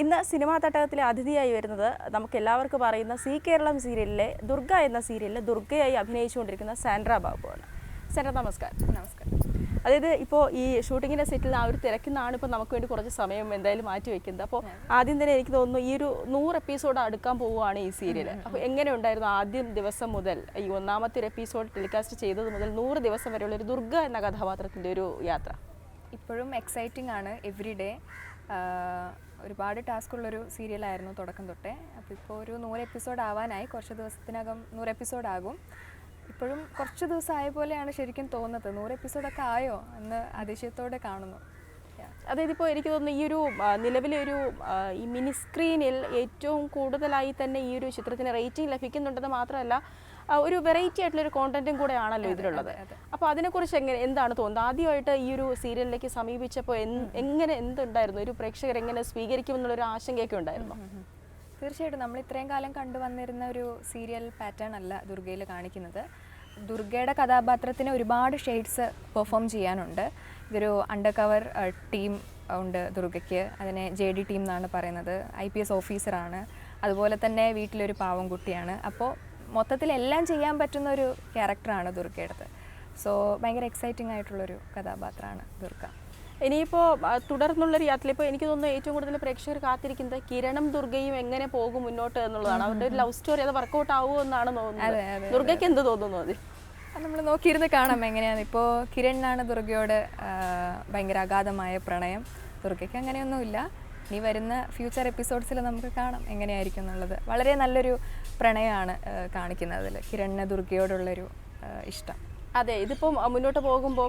ഇന്ന് സിനിമാ തട്ടകത്തിലെ അതിഥിയായി വരുന്നത് നമുക്ക് എല്ലാവർക്കും അറിയുന്ന സി കേരളം സീരിയലിലെ ദുർഗ എന്ന സീരിയലിൽ ദുർഗയായി അഭിനയിച്ചുകൊണ്ടിരിക്കുന്ന സാൻഡ്ര ബാബുവാണ്. സാൻഡ്ര നമസ്കാരം. നമസ്കാരം. അതായത് ഇപ്പോൾ ഈ ഷൂട്ടിങ്ങിൻ്റെ സെറ്റിൽ ആ ഒരു തിരക്കിനാണ് ഇപ്പോൾ നമുക്ക് വേണ്ടി കുറച്ച് സമയം എന്തായാലും മാറ്റി വയ്ക്കുന്നത്. അപ്പോൾ ആദ്യം തന്നെ എനിക്ക് തോന്നുന്നു ഈ ഒരു 100 എപ്പിസോഡ് അടുക്കാൻ പോവുകയാണ് ഈ സീരിയൽ. അപ്പോൾ എങ്ങനെ ഉണ്ടായിരുന്നു ആദ്യം ദിവസം മുതൽ ഈ ഒന്നാമത്തെ ഒരു എപ്പിസോഡ് ടെലികാസ്റ്റ് ചെയ്തത് മുതൽ 100 ദിവസം വരെയുള്ള ഒരു ദുർഗ എന്ന കഥാപാത്രത്തിൻ്റെ ഒരു യാത്ര? ഇപ്പോഴും എക്സൈറ്റിംഗ് ആണ്. എവറി ഡേ ഒരുപാട് ടാസ്കുള്ളൊരു സീരിയലായിരുന്നു തുടക്കം തൊട്ടേ. അപ്പോൾ ഇപ്പോൾ ഒരു 100 എപ്പിസോഡ് ആവാനായി. കുറച്ച് ദിവസത്തിനകം 100 എപ്പിസോഡ് ആകും. ഇപ്പോഴും കുറച്ച് ദിവസം ആയ പോലെയാണ് ശരിക്കും തോന്നുന്നത്. 100 എപ്പിസോഡൊക്കെ ആയോ എന്ന് അതിശയത്തോടെ കാണുന്നു. അതായത് ഇപ്പോൾ എനിക്ക് തോന്നുന്നു ഈ ഒരു നിലവിലെ ഒരു ഈ മിനി സ്ക്രീനിൽ ഏറ്റവും കൂടുതലായി തന്നെ ഈ ഒരു ചിത്രത്തിന് റേറ്റിംഗ് ലഭിക്കുന്നുണ്ടെന്ന് മാത്രമല്ല ഒരു വെറൈറ്റി ആയിട്ടുള്ളൊരു കോണ്ടന്റും കൂടെ ആണല്ലോ ഇതിലുള്ളത്. അപ്പോൾ അതിനെക്കുറിച്ച് എന്താണ് തോന്നുന്നത്? ആദ്യമായിട്ട് ഈ ഒരു സീരിയലിലേക്ക് സമീപിച്ചപ്പോൾ എന്തുണ്ടായിരുന്നു? ഒരു പ്രേക്ഷകർ എങ്ങനെ സ്വീകരിക്കുമെന്നുള്ളൊരു ആശങ്കയൊക്കെ ഉണ്ടായിരുന്നു? തീർച്ചയായിട്ടും നമ്മൾ ഇത്രയും കാലം കണ്ടുവന്നിരുന്ന ഒരു സീരിയൽ പാറ്റേൺ അല്ല ദുർഗയിൽ കാണിക്കുന്നത്. ദുർഗയുടെ കഥാപാത്രത്തിന് ഒരുപാട് ഷെയ്ഡ്സ് പെർഫോം ചെയ്യാനുണ്ട്. ഇതൊരു അണ്ടർ കവർ ടീം ഉണ്ട് ദുർഗയ്ക്ക്. അതിനെ JD ടീം എന്നാണ് പറയുന്നത്. IPS ഓഫീസറാണ്. അതുപോലെ തന്നെ വീട്ടിലൊരു പാവം കുട്ടിയാണ്. അപ്പോൾ മൊത്തത്തിൽ എല്ലാം ചെയ്യാൻ പറ്റുന്ന ഒരു ക്യാരക്ടറാണ് ദുർഗയുടേത്. സോ ഭയങ്കര എക്സൈറ്റിംഗ് ആയിട്ടുള്ളൊരു കഥാപാത്രമാണ് ദുർഗ. ഇനിയിപ്പോൾ തുടർന്നുള്ളൊരു യാത്രയിൽ ഇപ്പോൾ എനിക്ക് തോന്നുന്നു ഏറ്റവും കൂടുതൽ പ്രേക്ഷകർ കാത്തിരിക്കുന്നത് കിരണും ദുർഗയും എങ്ങനെ പോകും മുന്നോട്ട് എന്നുള്ളതാണ്. അവരുടെ ഒരു ലവ് സ്റ്റോറി അത് വർക്കൗട്ട് ആവുമോ എന്നാണ് തോന്നുന്നത്. ദുർഗയ്ക്ക് എന്ത് തോന്നുന്നു? അത് നമ്മൾ നോക്കിയിരുന്ന് കാണാം എങ്ങനെയാണ്. ഇപ്പോൾ കിരണിനാണ് ദുർഗയോട് ഭയങ്കര അഗാധമായ പ്രണയം. ദുർഗയ്ക്ക് അങ്ങനെയൊന്നുമില്ല. ഇനി വരുന്ന ഫ്യൂച്ചർ എപ്പിസോഡ്സിൽ നമുക്ക് കാണാം എങ്ങനെയായിരിക്കും എന്നുള്ളത്. വളരെ നല്ലൊരു പ്രണയമാണ് കാണിക്കുന്നത് അതിൽ, കിരണിന് ദുർഗയോടുള്ളൊരു ഇഷ്ടം. അതെ, ഇതിപ്പം മുന്നോട്ട് പോകുമ്പോൾ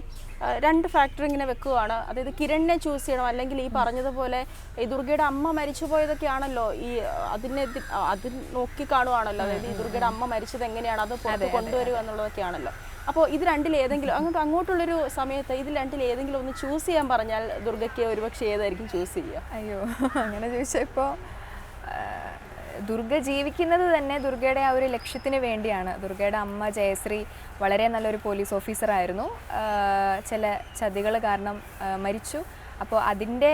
2 ഫാക്ടർ ഇങ്ങനെ വെക്കുകയാണ്. അതായത് കിരണിനെ ചൂസ് ചെയ്യണം, അല്ലെങ്കിൽ ഈ പറഞ്ഞതുപോലെ ഈ ദുർഗയുടെ അമ്മ മരിച്ചു പോയതൊക്കെയാണല്ലോ ഈ അതിൽ നോക്കി കാണുവാണല്ലോ. അതായത് ഈ ദുർഗയുടെ അമ്മ മരിച്ചത് എങ്ങനെയാണ് അത് പുറത്ത് കൊണ്ടുവരിക എന്നുള്ളതൊക്കെയാണല്ലോ. അപ്പോൾ ഇത് രണ്ടിലേതെങ്കിലും അങ്ങോട്ടുള്ളൊരു സമയത്ത് ഇതിൽ രണ്ടിലേതെങ്കിലും ഒന്ന് ചൂസ് ചെയ്യാൻ പറഞ്ഞാൽ ദുർഗയ്ക്ക് ഒരുപക്ഷെ ഏതായിരിക്കും ചൂസ് ചെയ്യുക? അയ്യോ, അങ്ങനെ ചോദിച്ചാൽ ഇപ്പോൾ ദുർഗ ജീവിക്കുന്നത് തന്നെ ദുർഗയുടെ ആ ഒരു ലക്ഷ്യത്തിന് വേണ്ടിയാണ്. ദുർഗയുടെ അമ്മ ജയശ്രീ വളരെ നല്ലൊരു പോലീസ് ഓഫീസറായിരുന്നു. ചില ചതികൾ കാരണം മരിച്ചു. അപ്പോൾ അതിൻ്റെ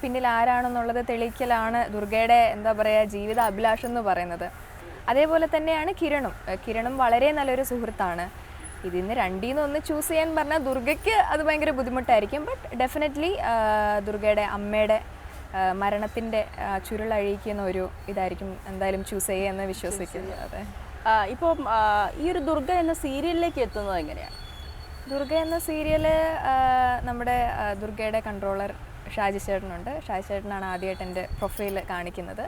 പിന്നിൽ ആരാണെന്നുള്ളത് തെളിയിക്കലാണ് ദുർഗയുടെ എന്താ പറയുക ജീവിത അഭിലാഷം എന്ന് പറയുന്നത്. അതേപോലെ തന്നെയാണ് കിരണും വളരെ നല്ലൊരു സുഹൃത്താണ്. ഇതിന്ന് രണ്ടിന്ന് ഒന്ന് ചൂസ് ചെയ്യാൻ പറഞ്ഞാൽ ദുർഗയ്ക്ക് അത് ഭയങ്കര ബുദ്ധിമുട്ടായിരിക്കും. ബട്ട് ഡെഫിനറ്റ്ലി ദുർഗയുടെ അമ്മയുടെ മരണത്തിൻ്റെ ചുരുളഴിക്കുന്ന ഒരു ഇതായിരിക്കും എന്തായാലും ചൂസ് ചെയ്യുക എന്ന് വിശ്വസിക്കുന്നത്. അതെ. ഇപ്പോൾ ഈ ഒരു ദുർഗ എന്ന സീരിയലിലേക്ക് എത്തുന്നത് എങ്ങനെയാണ്? ദുർഗ എന്ന സീരിയല് നമ്മുടെ ദുർഗയുടെ കൺട്രോളർ ഷാജി ചേട്ടനുണ്ട്. ഷാജി ചേട്ടനാണ് ആദ്യമായിട്ട് എൻ്റെ പ്രൊഫൈൽ കാണിക്കുന്നത്.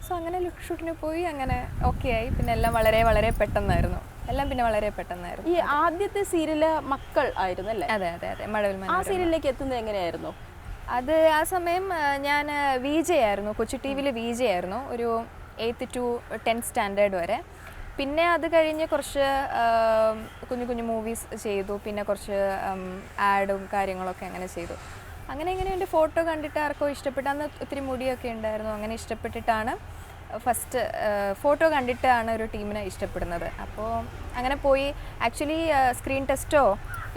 സോ അങ്ങനെ ലുക്ക് ഷൂട്ടിന് പോയി, അങ്ങനെ ഓക്കെ ആയി. പിന്നെ എല്ലാം വളരെ വളരെ പെട്ടെന്നായിരുന്നു. ഈ ആദ്യത്തെ സീരിയല് മക്കൾ ആയിരുന്നു അല്ലേ? അതെ അതെ അതെ, മഴവിൽ മനോരമ. ആ സീരിയലിലേക്ക് എത്തുന്നത് എങ്ങനെയായിരുന്നു? അത് ആ സമയം ഞാൻ VJ ആയിരുന്നു, കൊച്ചു TV-യിൽ VJ ആയിരുന്നു, ഒരു 8th to 10th സ്റ്റാൻഡേർഡ് വരെ. പിന്നെ അത് കഴിഞ്ഞ് കുറച്ച് കുഞ്ഞു മൂവീസ് ചെയ്തു. പിന്നെ കുറച്ച് ആഡും കാര്യങ്ങളൊക്കെ അങ്ങനെ ചെയ്തു. അങ്ങനെ എൻ്റെ ഫോട്ടോ കണ്ടിട്ട് ആർക്കോ ഇഷ്ടപ്പെട്ടു. അന്ന് ഒത്തിരി മുടിയൊക്കെ ഉണ്ടായിരുന്നു. അങ്ങനെ ഇഷ്ടപ്പെട്ടിട്ടാണ് ഫസ്റ്റ് ഫോട്ടോ കണ്ടിട്ടാണ് ഒരു ടീമിനെ ഇഷ്ടപ്പെടുന്നത്. അപ്പോൾ അങ്ങനെ പോയി. ആക്ച്വലി സ്ക്രീൻ ടെസ്റ്റോ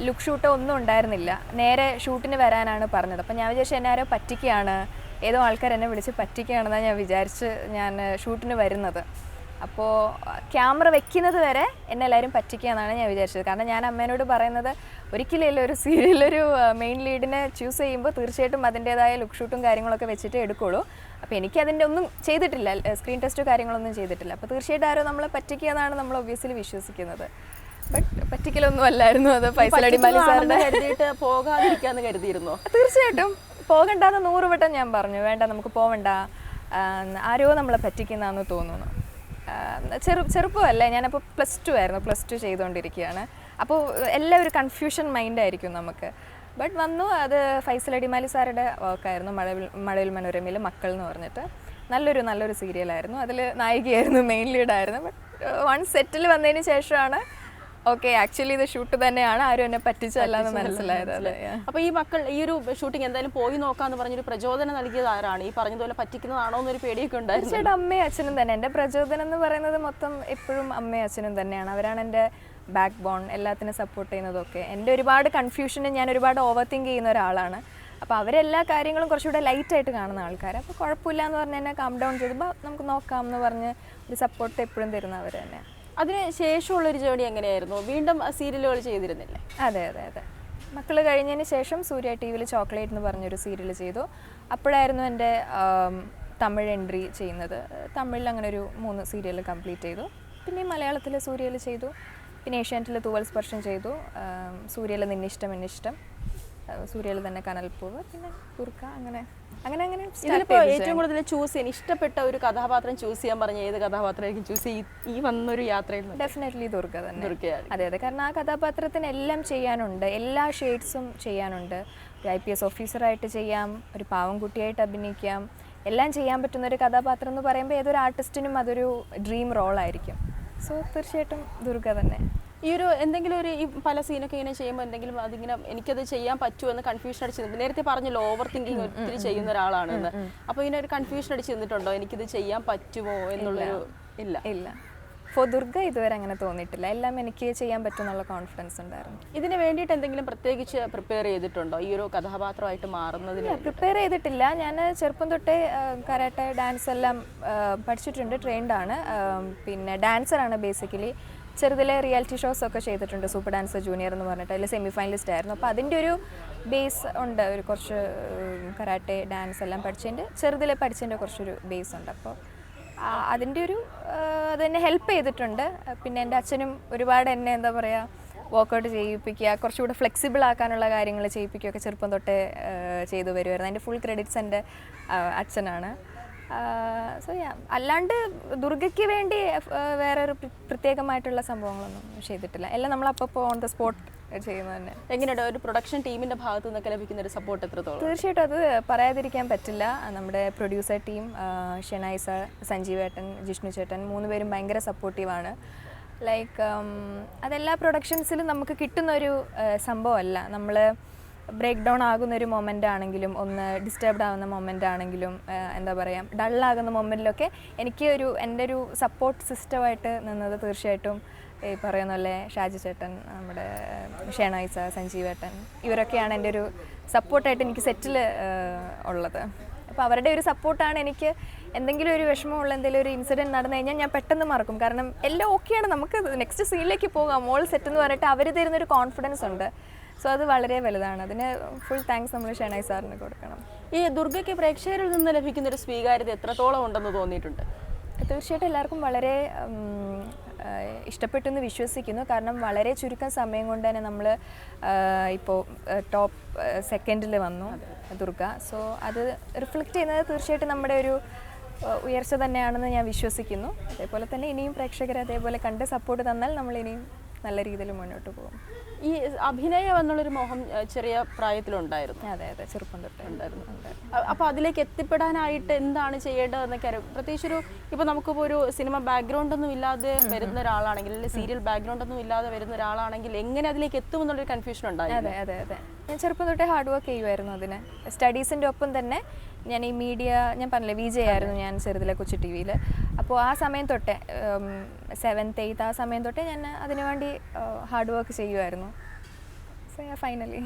ലുക്ക് ഷൂട്ടോ ഒന്നും ഉണ്ടായിരുന്നില്ല. നേരെ ഷൂട്ടിന് വരാനാണ് പറഞ്ഞത്. അപ്പോൾ ഞാൻ വിചാരിച്ചു എന്നെ ആരോ പറ്റിക്കുകയാണ്, ഏതോ ആൾക്കാർ എന്നെ വിളിച്ച് പറ്റിക്കുകയാണെന്നാണ് ഞാൻ വിചാരിച്ച് ഞാൻ ഷൂട്ടിന് വരുന്നത്. അപ്പോൾ ക്യാമറ വെക്കുന്നത് വരെ എന്നെ എല്ലാവരും പറ്റിക്കുകയെന്നാണ് ഞാൻ വിചാരിച്ചത്. കാരണം ഞാൻ അമ്മേനോട് പറയുന്നത് ഒരിക്കലും ഒരു സീരിയലൊരു മെയിൻ ലീഡിനെ ചൂസ് ചെയ്യുമ്പോൾ തീർച്ചയായിട്ടും അതിൻ്റേതായ ലുക്ക് ഷൂട്ടും കാര്യങ്ങളൊക്കെ വെച്ചിട്ട് എടുക്കുള്ളൂ. അപ്പോൾ എനിക്കതിൻ്റെ ഒന്നും ചെയ്തിട്ടില്ല, സ്ക്രീൻ ടെസ്റ്റോ കാര്യങ്ങളൊന്നും ചെയ്തിട്ടില്ല. അപ്പോൾ തീർച്ചയായിട്ടും ആരോ നമ്മളെ പറ്റിക്കുകയെന്നാണ് നമ്മൾ ഒബ്വിയസ്ലി വിശ്വസിക്കുന്നത്. ബട്ട് പറ്റിക്കലൊന്നും അല്ലായിരുന്നു. അത് ഫൈസൽ അടിമാലി സാറിൻ്റെ കരുതിയിട്ട് പോകാതിരിക്കാന്ന് കരുതിയിരുന്നോ? തീർച്ചയായിട്ടും പോകണ്ടെന്ന് 100 വട്ടം ഞാൻ പറഞ്ഞു. വേണ്ട, നമുക്ക് പോവണ്ട, ആരോ നമ്മളെ പറ്റിക്കുന്നതാണെന്ന് തോന്നുന്നു. ചെറുപ്പമല്ലേ, ഞാനപ്പോൾ +2 ആയിരുന്നു, +2 ചെയ്തുകൊണ്ടിരിക്കുകയാണ്. അപ്പോൾ എല്ലാം ഒരു കൺഫ്യൂഷൻ മൈൻഡായിരിക്കും നമുക്ക്. ബട്ട് വന്നു, അത് ഫൈസൽ അടിമാലി സാറുടെ വർക്കായിരുന്നു. മഴവിൽ മനോരമയിൽ മക്കൾ എന്ന് പറഞ്ഞിട്ട് നല്ലൊരു സീരിയലായിരുന്നു. അതിൽ നായികയായിരുന്നു, മെയിൻ ലീഡായിരുന്നു. ബട്ട് വൺ സെറ്റിൽ വന്നതിന് ശേഷമാണ് ഓക്കെ ആക്ച്വലി ഇത് ഷൂട്ട് തന്നെയാണ്, ആരും എന്നെ പറ്റിച്ചല്ലാന്ന് മനസ്സിലായത്. അപ്പോൾ ഈ മക്കൾ ഈ ഒരു ഷൂട്ടിംഗ് എന്തായാലും പോയി നോക്കാന്ന് പറഞ്ഞൊരു പ്രചോദനം നൽകിയത് ആരാണ്? ഈ പറഞ്ഞതുപോലെ പറ്റിക്കുന്നതാണോ എന്നൊരു പേടിയൊക്കെ ഉണ്ടായിരുന്നു? തീർച്ചയായിട്ടും അമ്മയും അച്ഛനും തന്നെ. എൻ്റെ പ്രചോദനം എന്ന് പറയുന്നത് മൊത്തം എപ്പോഴും അമ്മയും അച്ഛനും തന്നെയാണ്. അവരാണ് എൻ്റെ ബാക്ക് ബോൺ, എല്ലാത്തിനും സപ്പോർട്ട് ചെയ്യുന്നതൊക്കെ. എൻ്റെ ഒരുപാട് കൺഫ്യൂഷനും ഞാൻ ഒരുപാട് ഓവർ തിങ്ക് ചെയ്യുന്ന ഒരാളാണ്. അപ്പോൾ അവരെല്ലാ കാര്യങ്ങളും കുറച്ചുകൂടെ ലൈറ്റായിട്ട് കാണുന്ന ആൾക്കാർ. അപ്പോൾ കുഴപ്പമില്ല എന്ന് പറഞ്ഞ് തന്നെ കാം ഡൗൺ ചെയ്തപ്പോൾ നമുക്ക് നോക്കാം എന്ന് പറഞ്ഞ് ഒരു സപ്പോർട്ട് എപ്പോഴും തരുന്നവർ തന്നെ. അതിന് ശേഷമുള്ളൊരു ജേർണി എങ്ങനെയായിരുന്നു? വീണ്ടും സീരിയലുകൾ ചെയ്തിരുന്നില്ലേ? അതെ അതെ അതെ. മക്കൾ കഴിഞ്ഞതിന് ശേഷം സൂര്യ ടി വിയിൽ ചോക്ലേറ്റ് എന്ന് പറഞ്ഞൊരു സീരിയൽ ചെയ്തു. അപ്പോഴായിരുന്നു എൻ്റെ തമിഴ് എൻട്രി ചെയ്യുന്നത്. തമിഴിൽ അങ്ങനെ ഒരു 3 സീരിയൽ കംപ്ലീറ്റ് ചെയ്തു. പിന്നെ മലയാളത്തിൽ സൂര്യയിൽ ചെയ്തു. പിന്നെ ഏഷ്യാനെറ്റിൽ തൂവൽ സ്പർശം ചെയ്തു. സൂര്യയിൽ നിന്നിഷ്ടം എന്നിഷ്ടം, സൂര്യയിൽ തന്നെ കനൽപ്പൂവ്, പിന്നെ കുർക്ക, അങ്ങനെ അങ്ങനെ അങ്ങനെ. ഇതിലിപ്പോൾ ഏറ്റവും കൂടുതൽ ചൂസ് ചെയ്യാൻ ഇഷ്ടപ്പെട്ട ഒരു കഥാപാത്രം ചൂസ് ചെയ്യാൻ പറഞ്ഞ ഏത് കഥാപാത്രമായിരിക്കും ചൂസ് ഈ വന്നൊരു യാത്രയിൽ? ഡെഫിനറ്റ്ലി ദുർഗ തന്നെ. ദുർഗയാണ്. അതെ അതെ, കാരണം ആ കഥാപാത്രത്തിന് എല്ലാം ചെയ്യാനുണ്ട്, എല്ലാ ഷെയ്ഡ്സും ചെയ്യാനുണ്ട്. ഒരു IPS ഓഫീസറായിട്ട് ചെയ്യാം, ഒരു പാവം കുട്ടിയായിട്ട് അഭിനയിക്കാം, എല്ലാം ചെയ്യാൻ പറ്റുന്ന ഒരു കഥാപാത്രം എന്ന് പറയുമ്പോൾ ഏതൊരു ആർട്ടിസ്റ്റിനും അതൊരു ഡ്രീം റോളായിരിക്കും. സോ തീർച്ചയായിട്ടും ദുർഗ തന്നെ. ഈ ഒരു എന്തെങ്കിലും ഒരു ഈ പല സീനൊക്കെ ഇങ്ങനെ ചെയ്യുമ്പോൾ എന്തെങ്കിലും അതിങ്ങനെ എനിക്കത് ചെയ്യാൻ പറ്റുമോ എന്ന് കൺഫ്യൂഷൻ അടിച്ച് നിന്നിട്ട്, നേരത്തെ പറഞ്ഞല്ലോ ഓവർ തിങ്കിങ് ഒത്തിരി ചെയ്യുന്ന ഒരാളാണെന്ന്, അപ്പോൾ ഇങ്ങനെ ഒരു കൺഫ്യൂഷൻ അടിച്ച് നിന്നിട്ടുണ്ടോ എനിക്കിത് ചെയ്യാൻ പറ്റുമോ എന്നുള്ളൊരു? ഇല്ല ഇല്ല, ഫോർ ദുർഗ ഇതുവരെ അങ്ങനെ തോന്നിയിട്ടില്ല. എല്ലാം എനിക്ക് ചെയ്യാൻ പറ്റുമെന്നുള്ള കോൺഫിഡൻസ് ഉണ്ടായിരുന്നു. ഇതിന് വേണ്ടിയിട്ട് എന്തെങ്കിലും പ്രത്യേകിച്ച് പ്രിപ്പയർ ചെയ്തിട്ടുണ്ടോ ഈ ഒരു കഥാപാത്രമായിട്ട് മാറുന്നതിന്? പ്രിപ്പയർ ചെയ്തിട്ടില്ല. ഞാൻ ചെറുപ്പം തൊട്ടേ കരാട്ടെ, ഡാൻസ് എല്ലാം പഠിച്ചിട്ടുണ്ട്, ട്രെയിൻഡാണ്. പിന്നെ ഡാൻസറാണ് ബേസിക്കലി. ചെറുതിലെ റിയാലിറ്റി ഷോസ് ഒക്കെ ചെയ്തിട്ടുണ്ട്, സൂപ്പർ ഡാൻസർ ജൂനിയർ എന്ന് പറഞ്ഞിട്ട്. അതിൽ സെമി ഫൈനലിസ്റ്റ് ആയിരുന്നു. അപ്പോൾ അതിൻ്റെ ഒരു ബേസ് ഉണ്ട്, ഒരു കുറച്ച് കരാട്ടെ ഡാൻസ് എല്ലാം പഠിച്ചതിൻ്റെ, ചെറുതിലെ പഠിച്ചതിൻ്റെ കുറച്ചൊരു ബേസ് ഉണ്ട്. അപ്പോൾ അതിൻ്റെ ഒരു അത് എന്നെ ഹെൽപ്പ് ചെയ്തിട്ടുണ്ട്. പിന്നെ എൻ്റെ അച്ഛനും ഒരുപാട് എന്നെ എന്താ പറയുക വർക്കൗട്ട് ചെയ്യിപ്പിക്കുക, കുറച്ചുകൂടെ ഫ്ലെക്സിബിൾ ആക്കാനുള്ള കാര്യങ്ങൾ ചെയ്യിപ്പിക്കുകയൊക്കെ ചെറുപ്പം തൊട്ടേ ചെയ്തു വരുമായിരുന്നു. അതിൻ്റെ ഫുൾ ക്രെഡിറ്റ്സ് എൻ്റെ അച്ഛനാണ്. സോ അല്ലാണ്ട് ദുർഗയ്ക്ക് വേണ്ടി വേറെ ഒരു പ്രത്യേകമായിട്ടുള്ള സംഭവങ്ങളൊന്നും ചെയ്തിട്ടില്ല. എല്ലാം നമ്മളപ്പോൾ ഓൺ ദ സ്പോട്ട് ചെയ്യുന്നത് തന്നെ. എങ്ങനെയുണ്ട് ഒരു പ്രൊഡക്ഷൻ ടീമിൻ്റെ ഭാഗത്തു നിന്നൊക്കെ ലഭിക്കുന്ന ഒരു സപ്പോർട്ട് എത്രത്തോളം? തീർച്ചയായിട്ടും അത് പറയാതിരിക്കാൻ പറ്റില്ല. നമ്മുടെ producer team Shenoy sir, Sanjeev ഏട്ടൻ, ജിഷ്ണു ചേട്ടൻ, 3 പേരും ഭയങ്കര സപ്പോർട്ടീവാണ്. ലൈക്ക് അതെല്ലാ പ്രൊഡക്ഷൻസിലും നമുക്ക് കിട്ടുന്നൊരു സംഭവമല്ല. നമ്മൾ ബ്രേക്ക് ഡൗൺ ആകുന്ന ഒരു മൊമെൻ്റ് ആണെങ്കിലും, ഒന്ന് ഡിസ്റ്റർബ്ഡ് ആകുന്ന മൊമെൻ്റ് ആണെങ്കിലും, എന്താ പറയുക ഡള്ളാകുന്ന മൊമെൻറ്റിലൊക്കെ എനിക്ക് എൻ്റെ ഒരു സപ്പോർട്ട് സിസ്റ്റമായിട്ട് നിന്നത് തീർച്ചയായിട്ടും ഈ പറയുന്ന പോലെ ഷാജി ചേട്ടൻ, നമ്മുടെ ഷെനായി സാർ, സഞ്ജീവ് ഏട്ടൻ, ഇവരൊക്കെയാണ് എൻ്റെ ഒരു സപ്പോർട്ടായിട്ട് എനിക്ക് സെറ്റിൽ ഉള്ളത്. അപ്പോൾ അവരുടെ ഒരു സപ്പോർട്ടാണ് എനിക്ക് എന്തെങ്കിലും ഒരു വിഷമമുള്ള എന്തെങ്കിലും ഒരു ഇൻസിഡൻറ്റ് നടന്നു കഴിഞ്ഞാൽ ഞാൻ പെട്ടെന്ന് മറക്കും. കാരണം എല്ലാം ഓക്കെയാണ്, നമുക്ക് നെക്സ്റ്റ് സീനിലേക്ക് പോകാം, മോൾ സെറ്റ് എന്ന് പറഞ്ഞിട്ട് അവർ തരുന്നൊരു കോൺഫിഡൻസ് ഉണ്ട്. സോ അത് വളരെ വലുതാണ്. അതിന് ഫുൾ താങ്ക്സ് നമ്മൾ ഷെനായി സാറിന് കൊടുക്കണം. ഈ ദുർഗയ്ക്ക് പ്രേക്ഷകരിൽ നിന്ന് ലഭിക്കുന്ന ഒരു സ്വീകാര്യത എത്രത്തോളം ഉണ്ടെന്ന് തോന്നിയിട്ടുണ്ട്? തീർച്ചയായിട്ടും എല്ലാവർക്കും വളരെ ഇഷ്ടപ്പെട്ടു എന്ന് വിശ്വസിക്കുന്നു. കാരണം വളരെ ചുരുക്കം സമയം കൊണ്ട് തന്നെ നമ്മൾ ഇപ്പോൾ ടോപ്പ് സെക്കൻഡിൽ വന്നു ദുർഗ. സോ അത് റിഫ്ലക്റ്റ് ചെയ്യുന്നത് തീർച്ചയായിട്ടും നമ്മുടെ ഒരു ഉയർച്ച തന്നെയാണെന്ന് ഞാൻ വിശ്വസിക്കുന്നു. അതേപോലെ തന്നെ ഇനിയും പ്രേക്ഷകർ അതേപോലെ കണ്ട് സപ്പോർട്ട് തന്നാൽ നമ്മൾ ഇനിയും നല്ല രീതിയിൽ മുന്നോട്ട് പോകും. ഈ അഭിനയം എന്നുള്ളൊരു മോഹം ചെറിയ പ്രായത്തിലുണ്ടായിരുന്നു? അതെ അതെ, ചെറുപ്പം തൊട്ടേ ഉണ്ടായിരുന്നു. അപ്പോൾ അതിലേക്ക് എത്തിപ്പെടാനായിട്ട് എന്താണ് ചെയ്യേണ്ടതെന്നൊക്കെ അറിയാം. പ്രത്യേകിച്ചൊരു ഇപ്പോൾ നമുക്കിപ്പോൾ ഒരു സിനിമ ബാക്ക്ഗ്രൗണ്ട് ഒന്നും ഇല്ലാതെ വരുന്ന ഒരാളാണെങ്കിൽ, അല്ലെങ്കിൽ സീരിയൽ ബാക്ക്ഗ്രൗണ്ട് ഒന്നും ഇല്ലാതെ വരുന്ന ഒരാളാണെങ്കിൽ എങ്ങനെ അതിലേക്ക് എത്തുമെന്നുള്ളൊരു കൺഫ്യൂഷൻ ഉണ്ടായിരുന്നു. അതെ അതെ അതെ, ഞാൻ ചെറുപ്പം തൊട്ടേ ഹാർഡ് വർക്ക് ചെയ്യുമായിരുന്നു. അതിന് സ്റ്റഡീസിൻ്റെ ഒപ്പം തന്നെ ഞാൻ ഈ മീഡിയ, ഞാൻ പറഞ്ഞില്ലേ VJ ആയിരുന്നു ഞാൻ ചെറുതിലെ കൊച്ചു TV-യിൽ. അപ്പോൾ ആ സമയം തൊട്ടേ 7th 8th ആ സമയം തൊട്ടേ ഞാൻ അതിനുവേണ്ടി ഹാർഡ് വർക്ക് ചെയ്യുമായിരുന്നു. സോ ഫൈനലി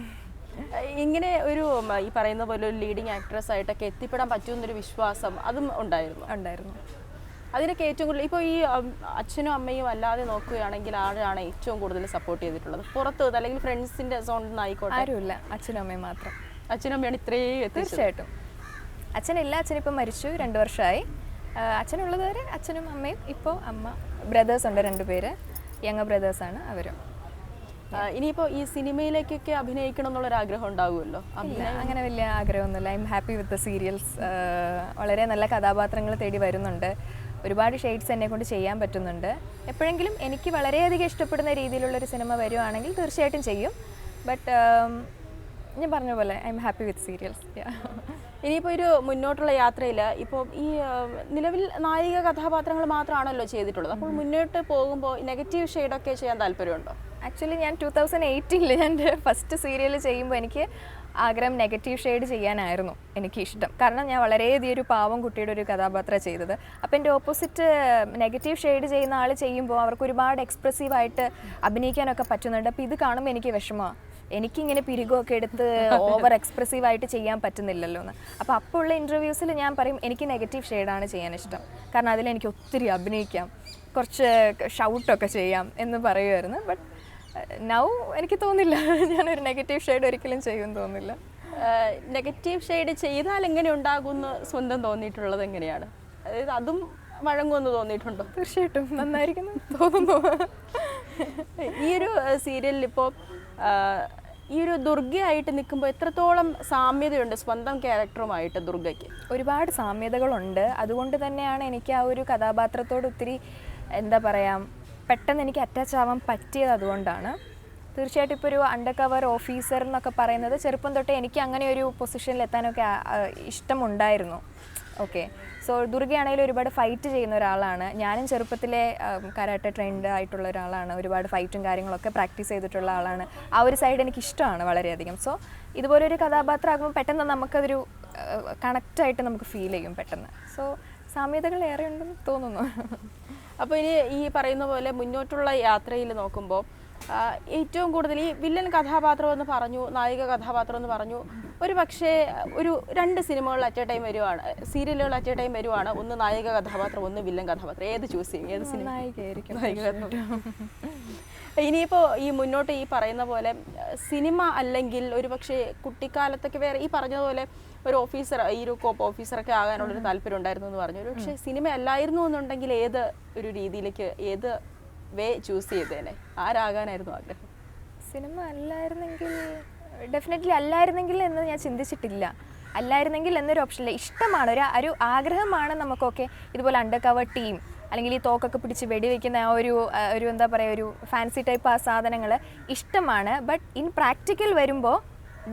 ഇങ്ങനെ ഒരു ഈ പറയുന്ന പോലെ ഒരു ലീഡിങ് ആക്ട്രസ് ആയിട്ടൊക്കെ എത്തിപ്പെടാൻ പറ്റുമെന്നൊരു വിശ്വാസം അതും ഉണ്ടായിരുന്നു. അതിനൊക്കെ ഏറ്റവും കൂടുതൽ ഇപ്പോൾ ഈ അച്ഛനും അമ്മയും അല്ലാതെ നോക്കുകയാണെങ്കിൽ ആരാണ് ഏറ്റവും കൂടുതൽ സപ്പോർട്ട് ചെയ്തിട്ടുള്ളത് പുറത്ത്, അല്ലെങ്കിൽ ഫ്രണ്ട്സിൻ്റെ സോണിൽ നിന്ന് ആയിക്കോട്ടെ? ആരുമില്ല, അച്ഛനും അമ്മയും മാത്രം. അച്ഛനും അമ്മയാണ് ഇത്രയും? തീർച്ചയായിട്ടും. അച്ഛനില്ല, അച്ഛനിപ്പം മരിച്ചു, 2 വർഷമായി. അച്ഛനുള്ളത് വരെ അച്ഛനും അമ്മയും, ഇപ്പോൾ അമ്മ. ബ്രദേഴ്സ് ഉണ്ട് 2 പേര്, യങ് ബ്രദേഴ്സാണ് അവരും. ഇനിയിപ്പോൾ ഈ സിനിമയിലേക്കൊക്കെ അഭിനയിക്കണം എന്നുള്ളൊരാഗ്രഹം ഉണ്ടാവുമല്ലോ? അങ്ങനെ വലിയ ആഗ്രഹമൊന്നുമില്ല. I'm happy with the serials. വളരെ നല്ല കഥാപാത്രങ്ങൾ തേടി വരുന്നുണ്ട്. ഒരുപാട് ഷെയ്ഡ്സ് എന്നെ കൊണ്ട് ചെയ്യാൻ പറ്റുന്നുണ്ട്. എപ്പോഴെങ്കിലും എനിക്ക് വളരെയധികം ഇഷ്ടപ്പെടുന്ന രീതിയിലുള്ളൊരു സിനിമ വരുവാണെങ്കിൽ തീർച്ചയായിട്ടും ചെയ്യും. ബട്ട് ഞാൻ പറഞ്ഞ പോലെ I M happy with serials. ഇനിയിപ്പോൾ ഒരു മുന്നോട്ടുള്ള യാത്രയിൽ ഇപ്പോൾ ഈ നിലവിൽ നായിക കഥാപാത്രങ്ങൾ മാത്രമാണല്ലോ ചെയ്തിട്ടുള്ളത്. അപ്പോൾ മുന്നോട്ട് പോകുമ്പോൾ നെഗറ്റീവ് ഷെയ്ഡൊക്കെ ചെയ്യാൻ താല്പര്യമുണ്ടോ? ആക്ച്വലി ഞാൻ 2018 ഞാൻ ഫസ്റ്റ് സീരിയൽ ചെയ്യുമ്പോൾ എനിക്ക് ആഗ്രഹം നെഗറ്റീവ് ഷെയ്ഡ് ചെയ്യാനായിരുന്നു എനിക്കിഷ്ടം. കാരണം ഞാൻ വളരെയധികം ഒരു പാവം കുട്ടിയുടെ ഒരു കഥാപാത്രം ചെയ്തത്. അപ്പോൾ എൻ്റെ ഓപ്പോസിറ്റ് നെഗറ്റീവ് ഷെയ്ഡ് ചെയ്യുന്ന ആൾ ചെയ്യുമ്പോൾ അവർക്ക് ഒരുപാട് എക്സ്പ്രസീവായിട്ട് അഭിനയിക്കാനൊക്കെ പറ്റുന്നുണ്ട്. അപ്പോൾ ഇത് കാണുമ്പോൾ എനിക്ക് വിഷമമാണ്. എനിക്കിങ്ങനെ പിരികൊക്കെ എടുത്ത് ഓവർ എക്സ്പ്രസീവായിട്ട് ചെയ്യാൻ പറ്റുന്നില്ലല്ലോ എന്ന്. അപ്പോൾ ഉള്ള ഇൻ്റർവ്യൂസിൽ ഞാൻ പറയും എനിക്ക് നെഗറ്റീവ് ഷെയ്ഡാണ് ചെയ്യാൻ ഇഷ്ടം, കാരണം അതിലെനിക്ക് ഒത്തിരി അഭിനയിക്കാം, കുറച്ച് ഷൗട്ടൊക്കെ ചെയ്യാം എന്ന് പറയുമായിരുന്നു. ബട്ട് നൗ എനിക്ക് തോന്നില്ല ഞാനൊരു നെഗറ്റീവ് ഷെയ്ഡ് ഒരിക്കലും ചെയ്യുമെന്ന് തോന്നില്ല. നെഗറ്റീവ് ഷെയ്ഡ് ചെയ്താൽ എങ്ങനെ ഉണ്ടാകുമെന്ന് സ്വന്തം തോന്നിയിട്ടുള്ളത് എങ്ങനെയാണ്? അതായത് അതും വഴങ്ങുമെന്ന് തോന്നിയിട്ടുണ്ടോ? തീർച്ചയായിട്ടും നന്നായിരിക്കുന്നു തോന്നുന്നു. ഈ ഒരു സീരിയലിൽ ഇപ്പോൾ ഈ ഒരു ദുർഗയായിട്ട് നിൽക്കുമ്പോൾ എത്രത്തോളം സാമ്യതയുണ്ട് സ്വന്തം ക്യാരക്ടറുമായിട്ട് ദുർഗയ്ക്ക്? ഒരുപാട് സാമ്യതകളുണ്ട്. അതുകൊണ്ട് തന്നെയാണ് എനിക്ക് ആ ഒരു കഥാപാത്രത്തോട് ഒത്തിരി എന്താ പറയുക പെട്ടെന്ന് എനിക്ക് അറ്റാച്ച് ആവാൻ പറ്റിയത്. അതുകൊണ്ടാണ് തീർച്ചയായിട്ടും ഇപ്പോൾ ഒരു അണ്ടർ കവർ ഓഫീസർ എന്നൊക്കെ പറയുന്നത് ചെറുപ്പം തൊട്ടേ എനിക്ക് അങ്ങനെ ഒരു പൊസിഷനിൽ എത്താനൊക്കെ ഇഷ്ടമുണ്ടായിരുന്നു. ഓക്കെ, സോ ദുർഗയാണെങ്കിലും ഒരുപാട് ഫൈറ്റ് ചെയ്യുന്ന ഒരാളാണ്. ഞാനും ചെറുപ്പത്തിലെ കരാട്ടെ ട്രെയിൻഡ് ആയിട്ടുള്ള ഒരാളാണ്. ഒരുപാട് ഫൈറ്റും കാര്യങ്ങളൊക്കെ പ്രാക്ടീസ് ചെയ്തിട്ടുള്ള ആളാണ്. ആ ഒരു സൈഡ് എനിക്ക് ഇഷ്ടമാണ് വളരെയധികം. സോ ഇതുപോലൊരു കഥാപാത്രമാകുമ്പോൾ പെട്ടെന്ന് നമുക്കതൊരു കണക്റ്റായിട്ട് നമുക്ക് ഫീൽ ചെയ്യും പെട്ടെന്ന്. സോ സാമ്യതകൾ ഏറെ ഉണ്ടെന്ന് തോന്നുന്നു. അപ്പോൾ ഇനി ഈ പറയുന്ന പോലെ മുന്നോട്ടുള്ള യാത്രയിൽ നോക്കുമ്പോൾ ഏറ്റവും കൂടുതൽ ഈ വില്ലൻ കഥാപാത്രം എന്ന് പറഞ്ഞു, നായിക കഥാപാത്രം എന്ന് പറഞ്ഞു, ഒരു പക്ഷേ ഒരു 2 സിനിമകൾ അറ്റ് എ ടൈം വരുവാണ്, സീരിയലുകൾ അറ്റ് എ ടൈം വരുവാണ്, ഒന്ന് നായിക കഥാപാത്രം ഒന്ന് വില്ലൻ കഥാപാത്രം, ഏത് ചൂസ് ചെയ്യും? ഏത് സിനിമ? നായിക കഥാപാത്രം. ഇനിയിപ്പോൾ ഈ മുന്നോട്ട് ഈ പറയുന്ന പോലെ സിനിമ അല്ലെങ്കിൽ ഒരു പക്ഷേ കുട്ടിക്കാലത്തൊക്കെ വേറെ ഈ പറഞ്ഞതുപോലെ ഒരു ഓഫീസർ, ഈ ഒരു കോപ്പ് ഓഫീസറൊക്കെ ആകാനുള്ളൊരു താല്പര്യം ഉണ്ടായിരുന്നു എന്ന് പറഞ്ഞു. ഒരു പക്ഷേ സിനിമ അല്ലായിരുന്നു എന്നുണ്ടെങ്കിൽ ഏത് ഒരു രീതിയിലേക്ക്, ഏത് വേ ചൂസ് ചെയ്തേനെ? ആരാകാനായിരുന്നു ആഗ്രഹം? സിനിമ അല്ലായിരുന്നെങ്കിൽ ഡെഫിനറ്റ്ലി അല്ലായിരുന്നെങ്കിൽ എന്ന് ഞാൻ ചിന്തിച്ചിട്ടില്ല. അല്ലായിരുന്നെങ്കിൽ എന്നൊരു ഓപ്ഷനില്ല. ഇഷ്ടമാണ്, ഒരു ആഗ്രഹമാണ് നമുക്കൊക്കെ ഇതുപോലെ അണ്ടർ കവർ ടീം അല്ലെങ്കിൽ ഈ തോക്കൊക്കെ പിടിച്ച് വെടിവെക്കുന്ന ആ ഒരു എന്താ പറയുക ഒരു ഫാൻസി ടൈപ്പ് ആ സാധനങ്ങൾ ഇഷ്ടമാണ്. ബട്ട് ഇൻ പ്രാക്ടിക്കൽ വരുമ്പോൾ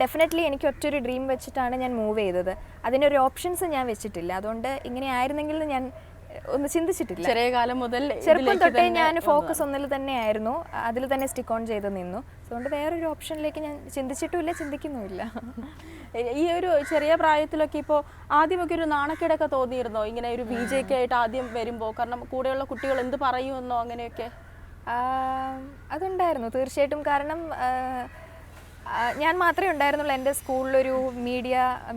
ഡെഫിനറ്റ്ലി എനിക്ക് ഒറ്റൊരു ഡ്രീം വെച്ചിട്ടാണ് ഞാൻ മൂവ് ചെയ്തത്. അതിനൊരു ഓപ്ഷൻസ് ഞാൻ വെച്ചിട്ടില്ല. അതുകൊണ്ട് ഇങ്ങനെ ആയിരുന്നെങ്കിൽ ഞാൻ ഒന്ന് ചിന്തിച്ചിട്ടില്ല. ചെറിയ കാലം മുതൽ ചെറുപ്പം തൊട്ടേ ഞാൻ ഫോക്കസ് ഒന്നിൽ തന്നെയായിരുന്നു, അതിൽ തന്നെ സ്റ്റിക്ക് ഓൺ ചെയ്ത് നിന്നു. അതുകൊണ്ട് വേറൊരു ഓപ്ഷനിലേക്ക് ഞാൻ ചിന്തിച്ചിട്ടുമില്ല, ചിന്തിക്കുന്നുമില്ല. ഈ ഒരു ചെറിയ പ്രായത്തിലൊക്കെ ഇപ്പോൾ ആദ്യമൊക്കെ ഒരു നാണക്കേടൊക്കെ തോന്നിയിരുന്നോ ഇങ്ങനെ ഒരു BJ-ക്ക് ആയിട്ട് ആദ്യം വരുമ്പോൾ? കാരണം കൂടെയുള്ള കുട്ടികൾ എന്ത് പറയുമെന്നോ അങ്ങനെയൊക്കെ? അതുണ്ടായിരുന്നു തീർച്ചയായിട്ടും. കാരണം ഞാൻ മാത്രമേ ഉണ്ടായിരുന്നുള്ളൂ എൻ്റെ സ്കൂളിലൊരു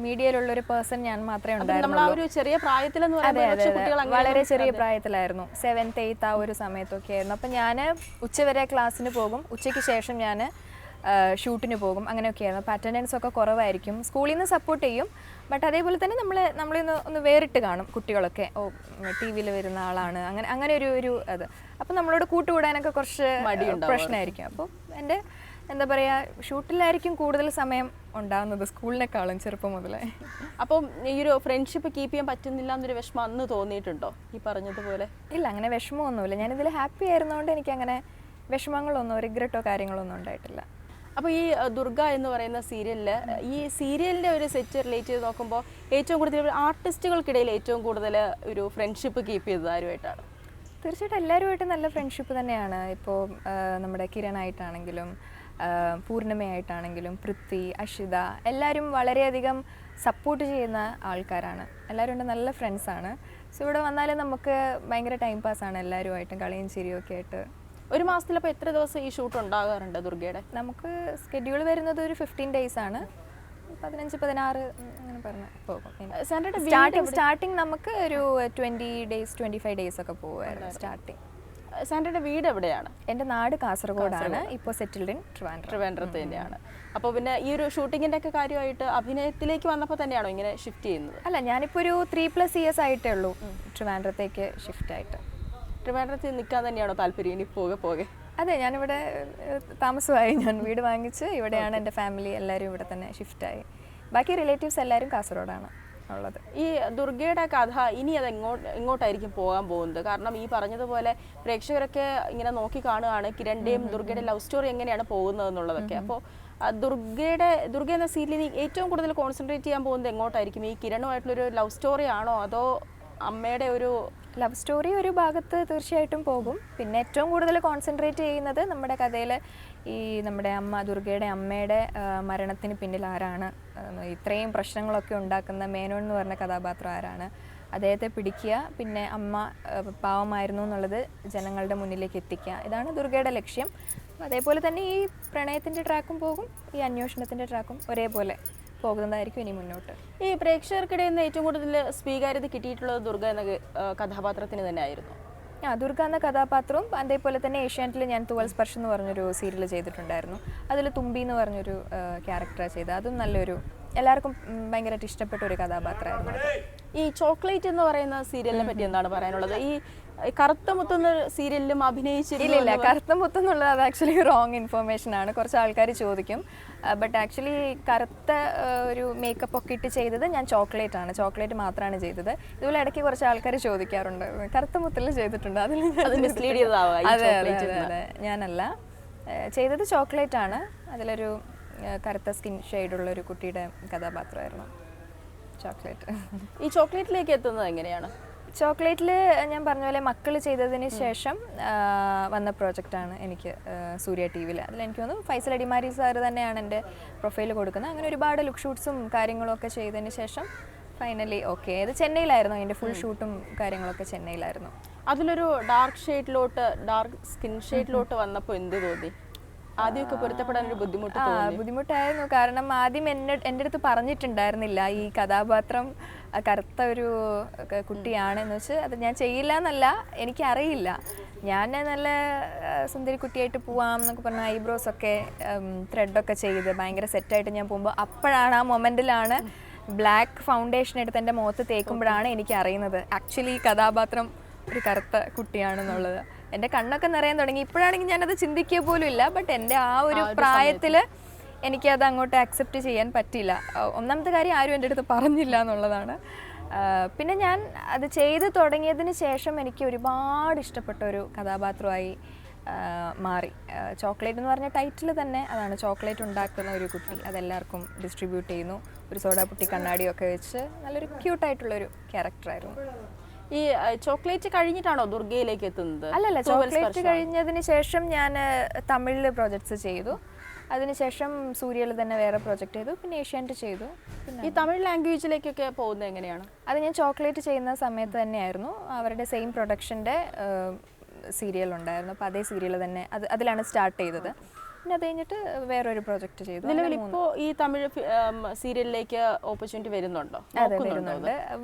മീഡിയയിലുള്ളൊരു പേഴ്സൺ ഞാൻ മാത്രമേ ഉണ്ടായിരുന്നുള്ളൂ. ചെറിയ പ്രായത്തിലെന്ന് വളരെ ചെറിയ പ്രായത്തിലായിരുന്നു, 7th 8th ആ ഒരു സമയത്തൊക്കെ ആയിരുന്നു. അപ്പം ഞാൻ ഉച്ചവരെ ക്ലാസ്സിന് പോകും, ഉച്ചയ്ക്ക് ശേഷം ഞാൻ ഷൂട്ടിന് പോകും, അങ്ങനെയൊക്കെയായിരുന്നു. അപ്പോൾ അറ്റൻഡൻസ് ഒക്കെ കുറവായിരിക്കും. സ്കൂളിൽ നിന്ന് സപ്പോർട്ട് ചെയ്യും, ബട്ട് അതേപോലെ തന്നെ നമ്മളിന്ന് വേറിട്ട് കാണും കുട്ടികളൊക്കെ. TV-യിൽ വരുന്ന ആളാണ്, അങ്ങനെ ഒരു അത്. അപ്പം നമ്മളോട് കൂട്ടുകൂടാനൊക്കെ കുറച്ച് പ്രശ്നമായിരിക്കും. അപ്പോൾ എൻ്റെ എന്താ പറയുക ഷൂട്ടിലായിരിക്കും കൂടുതൽ സമയം ഉണ്ടാകുന്നത് സ്കൂളിനേക്കാളും ചെറുപ്പം മുതലേ. അപ്പം ഈ ഒരു ഫ്രണ്ട്ഷിപ്പ് കീപ്പ് ചെയ്യാൻ പറ്റുന്നില്ല എന്നൊരു വിഷമം അന്ന് തോന്നിയിട്ടുണ്ടോ ഈ പറഞ്ഞതുപോലെ? ഇല്ല, അങ്ങനെ വിഷമമൊന്നുമില്ല. ഞാനിതിൽ ഹാപ്പി ആയിരുന്നതുകൊണ്ട് എനിക്കങ്ങനെ വിഷമങ്ങളൊന്നും റിഗ്രറ്റോ കാര്യങ്ങളൊന്നും ഉണ്ടായിട്ടില്ല. അപ്പോൾ ഈ ദുർഗ എന്ന് പറയുന്ന സീരിയലിൽ ഈ സീരിയലിൻ്റെ ഒരു സെറ്റ് റിലേറ്റ് ചെയ്ത് നോക്കുമ്പോൾ ഏറ്റവും കൂടുതൽ ആർട്ടിസ്റ്റുകൾക്കിടയിൽ ഏറ്റവും കൂടുതൽ ഒരു ഫ്രണ്ട്ഷിപ്പ് കീപ്പ് ചെയ്തത് ആരുമായിട്ടാണ്? തീർച്ചയായിട്ടും എല്ലാവരുമായിട്ട് നല്ല ഫ്രണ്ട്ഷിപ്പ് തന്നെയാണ്. ഇപ്പോൾ നമ്മുടെ കിരണായിട്ടാണെങ്കിലും പൂർണ്ണിമയായിട്ടാണെങ്കിലും പൃഥ്വി, അഷിത, എല്ലാവരും വളരെയധികം സപ്പോർട്ട് ചെയ്യുന്ന ആൾക്കാരാണ്. എല്ലാവരും കൊണ്ട് നല്ല ഫ്രണ്ട്സാണ്. സോ ഇവിടെ വന്നാലും നമുക്ക് ഭയങ്കര ടൈം പാസ്സാണ് എല്ലാവരുമായിട്ടും കളിയും ചിരിയും ഒക്കെ ആയിട്ട്. ഒരു മാസത്തിലപ്പോൾ എത്ര ദിവസം ഈ ഷൂട്ട് ഉണ്ടാകാറുണ്ട് ദുർഗയുടെ? നമുക്ക് സ്കെഡ്യൂൾ വരുന്നത് ഒരു 15 days ആണ്, 15-16 അങ്ങനെ പറഞ്ഞ് പോകും. സ്റ്റാർട്ടിങ് നമുക്ക് ഒരു 20 days 25 days ഒക്കെ പോകുമായിരുന്നു സ്റ്റാർട്ടിങ്. സാൻഡ്രയുടെ വീട് എവിടെയാണ്? എൻ്റെ നാട് കാസർഗോഡാണ്, ഇപ്പോൾ സെറ്റിൽഡ് ഇൻ ട്രിവാൻഡ്രത്ത് തന്നെയാണ്. അപ്പോൾ പിന്നെ ഈ ഒരു ഷൂട്ടിങ്ങിൻ്റെ ഒക്കെ കാര്യമായിട്ട് അഭിനയത്തിലേക്ക് വന്നപ്പോൾ തന്നെയാണോ ഇങ്ങനെ ഷിഫ്റ്റ് ചെയ്യുന്നത്? അല്ല, ഞാനിപ്പോൾ ഒരു 3+ years ആയിട്ടേ ഉള്ളൂ ട്രിവാൻഡ്രത്തേക്ക് ഷിഫ്റ്റ് ആയിട്ട്. ട്രിവാൻഡ്രത്ത് നിൽക്കാൻ തന്നെയാണോ താല്പര്യം ഇനി പോകെ? അതെ, ഞാനിവിടെ താമസമായി. ഞാൻ വീട് വാങ്ങിച്ച് ഇവിടെയാണ് എൻ്റെ ഫാമിലി എല്ലാവരും ഇവിടെ തന്നെ ഷിഫ്റ്റായി. ബാക്കി റിലേറ്റീവ്സ് എല്ലാവരും കാസർഗോഡാണ് ഉള്ളത്. ഈ ദുർഗയുടെ കഥ ഇനി അത് എങ്ങോട്ടായിരിക്കും പോകാൻ പോകുന്നത്? കാരണം ഈ പറഞ്ഞതുപോലെ പ്രേക്ഷകരൊക്കെ ഇങ്ങനെ നോക്കി കാണുകയാണ് കിരണിൻ്റെയും ദുർഗയുടെ ലവ് സ്റ്റോറി എങ്ങനെയാണ് പോകുന്നത് എന്നുള്ളതൊക്കെ. അപ്പോൾ ദുർഗ എന്ന സീരിയലിൽ ഏറ്റവും കൂടുതൽ കോൺസെൻട്രേറ്റ് ചെയ്യാൻ പോകുന്നത് എങ്ങോട്ടായിരിക്കും? ഈ കിരണുമായിട്ടുള്ളൊരു ലവ് സ്റ്റോറി ആണോ, അതോ അമ്മയുടെ ഒരു ലവ് സ്റ്റോറി ഒരു ഭാഗത്ത് തീർച്ചയായിട്ടും പോകും. പിന്നെ ഏറ്റവും കൂടുതൽ കോൺസെൻട്രേറ്റ് ചെയ്യുന്നത് നമ്മുടെ കഥയിൽ ഈ നമ്മുടെ ദുർഗയുടെ അമ്മയുടെ മരണത്തിന് പിന്നിൽ ആരാണ്, ഇത്രയും പ്രശ്നങ്ങളൊക്കെ ഉണ്ടാക്കുന്ന മേനോൻ എന്ന് പറഞ്ഞ കഥാപാത്രം ആരാണ്, അദ്ദേഹത്തെ പിടിക്കുക, പിന്നെ അമ്മ പാവമായിരുന്നു എന്നുള്ളത് ജനങ്ങളുടെ മുന്നിലേക്ക് എത്തിക്കുക. ഇതാണ് ദുർഗയുടെ ലക്ഷ്യം. അതേപോലെ തന്നെ ഈ പ്രണയത്തിൻ്റെ ട്രാക്കും പോകും, ഈ അന്വേഷണത്തിൻ്റെ ട്രാക്കും ഒരേപോലെ പോകുന്നതായിരിക്കും ഇനി മുന്നോട്ട്. ഈ പ്രേക്ഷകർക്കിടയിൽ നിന്ന് ഏറ്റവും കൂടുതൽ സ്വീകാര്യത കിട്ടിയിട്ടുള്ളത് ദുർഗ എന്ന കഥാപാത്രത്തിന് തന്നെ ആയിരുന്നു. ദുർഗ എന്ന കഥാപാത്രവും അതേപോലെ തന്നെ ഏഷ്യാനെറ്റിൽ ഞാൻ തൂവൽ സ്പർശം എന്ന് പറഞ്ഞൊരു സീരിയൽ ചെയ്തിട്ടുണ്ടായിരുന്നു. അതിൽ തുമ്പി എന്ന് പറഞ്ഞൊരു ക്യാരക്ടറാണ് ചെയ്തത്. അതും നല്ലൊരു എല്ലാവർക്കും ഭയങ്കരമായിട്ട് ഇഷ്ടപ്പെട്ട ഒരു കഥാപാത്രമായിരുന്നു. ഈ ചോക്ലേറ്റ് എന്ന് പറയുന്ന സീരിയലിനെ പറ്റി എന്താണ് പറയാനുള്ളത്? ഈ കറുത്ത മുത്തുന്ന സീരിയലിലും അഭിനയിച്ചില്ല. ഇല്ല, കറുത്ത മുത്തെന്നുള്ളത് അത് ആക്ച്വലി റോങ് ഇൻഫർമേഷൻ ആണ്. കുറച്ച് ആൾക്കാർ ചോദിക്കും. ബട്ട് ആക്ച്വലി കറുത്ത ഒരു മേക്കപ്പ് ഒക്കെ ഇട്ട് ചെയ്തത് ഞാൻ ചോക്ലേറ്റ് മാത്രമാണ് ചെയ്തത്. ഇതുപോലെ ഇടയ്ക്ക് കുറച്ച് ആൾക്കാർ ചോദിക്കാറുണ്ട് കറുത്ത മുത്തിൽ ചെയ്തിട്ടുണ്ട്, അതെ ഞാനല്ല ചെയ്തത്, ചോക്ലേറ്റ് ആണ്. അതിലൊരു കറുത്ത സ്കിൻ ഷെയ്ഡുള്ള ഒരു കുട്ടിയുടെ കഥാപാത്രമായിരുന്നു ചോക്ലേറ്റ്. ഈ ചോക്ലേറ്റിലേക്ക് എത്തുന്നത് എങ്ങനെയാണ്? ചോക്ലേറ്റിൽ ഞാൻ പറഞ്ഞ പോലെ മക്കൾ ചെയ്തതിന് ശേഷം വന്ന പ്രോജക്റ്റാണ് എനിക്ക് സൂര്യ ടി വിയിൽ. അതിലെനിക്ക് തോന്നുന്നു ഫൈസൽ അടിമാരി സാർ തന്നെയാണ് എൻ്റെ പ്രൊഫൈൽ കൊടുക്കുന്നത്. അങ്ങനെ ഒരുപാട് ലുക്ക് ഷൂട്ട്സും കാര്യങ്ങളും ഒക്കെ ചെയ്തതിന് ശേഷം ഫൈനലി ഓക്കെ. അത് ചെന്നൈയിലായിരുന്നു, അതിൻ്റെ ഫുൾ ഷൂട്ടും കാര്യങ്ങളൊക്കെ ചെന്നൈയിലായിരുന്നു. അതിലൊരു ഡാർക്ക് സ്കിൻ ഷെയ്ഡിലോട്ട് വന്നപ്പോൾ എന്ത് തോന്നി? ആദ്യമൊക്കെ പൊരുത്തപ്പെടാൻ ഒരു ബുദ്ധിമുട്ടായിരുന്നു. കാരണം ആദ്യം എൻ്റെ അടുത്ത് പറഞ്ഞിട്ടുണ്ടായിരുന്നില്ല ഈ കഥാപാത്രം കറുത്ത ഒരു കുട്ടിയാണെന്ന് വെച്ച്. അത് ഞാൻ ചെയ്യില്ല എന്നല്ല, എനിക്കറിയില്ല. ഞാൻ നല്ല സുന്ദരി കുട്ടിയായിട്ട് പോവാം എന്നൊക്കെ പറഞ്ഞ ഐബ്രോസൊക്കെ ത്രെഡൊക്കെ ചെയ്ത് ഭയങ്കര സെറ്റായിട്ട് ഞാൻ പോകുമ്പോൾ അപ്പോഴാണ് ആ മൊമെൻറ്റിലാണ് ബ്ലാക്ക് ഫൗണ്ടേഷൻ എടുത്ത് എൻ്റെ മുഖത്ത് തേക്കുമ്പോഴാണ് എനിക്ക് അറിയുന്നത് ആക്ച്വലി ഈ കഥാപാത്രം ഒരു കറുത്ത കുട്ടിയാണെന്നുള്ളത്. എൻ്റെ കണ്ണൊക്കെ നിറയാൻ തുടങ്ങി. ഇപ്പോഴാണെങ്കിൽ ഞാനത് ചിന്തിക്കുക പോലും ഇല്ല. ബട്ട് എൻ്റെ ആ ഒരു പ്രായത്തിൽ എനിക്കത് അങ്ങോട്ട് അക്സെപ്റ്റ് ചെയ്യാൻ പറ്റില്ല. ഒന്നാമത്തെ കാര്യം ആരും എൻ്റെ അടുത്ത് പറഞ്ഞില്ല എന്നുള്ളതാണ്. പിന്നെ ഞാൻ അത് ചെയ്ത് തുടങ്ങിയതിന് ശേഷം എനിക്ക് ഒരുപാട് ഇഷ്ടപ്പെട്ട ഒരു കഥാപാത്രമായി മാറി. ചോക്ലേറ്റ് എന്ന് പറഞ്ഞ ടൈറ്റിൽ തന്നെ അതാണ്, ചോക്ലേറ്റ് ഉണ്ടാക്കുന്ന ഒരു കുട്ടി, അതെല്ലാവർക്കും ഡിസ്ട്രിബ്യൂട്ട് ചെയ്യുന്നു. ഒരു സോഡാപുട്ടി കണ്ണാടിയൊക്കെ വെച്ച് നല്ലൊരു ക്യൂട്ടായിട്ടുള്ളൊരു ക്യാരക്ടറായിരുന്നു. ഈ ചോക്ലേറ്റ് കഴിഞ്ഞിട്ടാണോ ദുർഗയിലേക്ക് എത്തുന്നത്? അല്ലല്ല, ചോക്ലേറ്റ് കഴിഞ്ഞതിന് ശേഷം ഞാൻ തമിഴിൽ പ്രോജക്ട്സ് ചെയ്തു. അതിനുശേഷം സൂര്യയിൽ തന്നെ വേറെ പ്രോജക്റ്റ് ചെയ്തു, പിന്നെ ഏഷ്യാനെറ്റ് ചെയ്തു. ഈ തമിഴ് ലാംഗ്വേജിലേക്കൊക്കെ പോകുന്നത് എങ്ങനെയാണ്? അത് ഞാൻ ചോക്ലേറ്റ് ചെയ്യുന്ന സമയത്ത് തന്നെയായിരുന്നു. അവരുടെ സെയിം പ്രൊഡക്ഷൻ്റെ സീരിയൽ ഉണ്ടായിരുന്നു. അപ്പോൾ അതേ സീരിയൽ തന്നെ അതിലാണ് സ്റ്റാർട്ട് ചെയ്തത്. പിന്നെ അത് കഴിഞ്ഞിട്ട് വേറൊരു പ്രോജക്റ്റ് ചെയ്തു. നിലവിൽ ഇപ്പോൾ ഈ തമിഴ് സീരിയലിലേക്ക് ഓപ്പർച്യൂണിറ്റി വരുന്നുണ്ടോ? അതെ,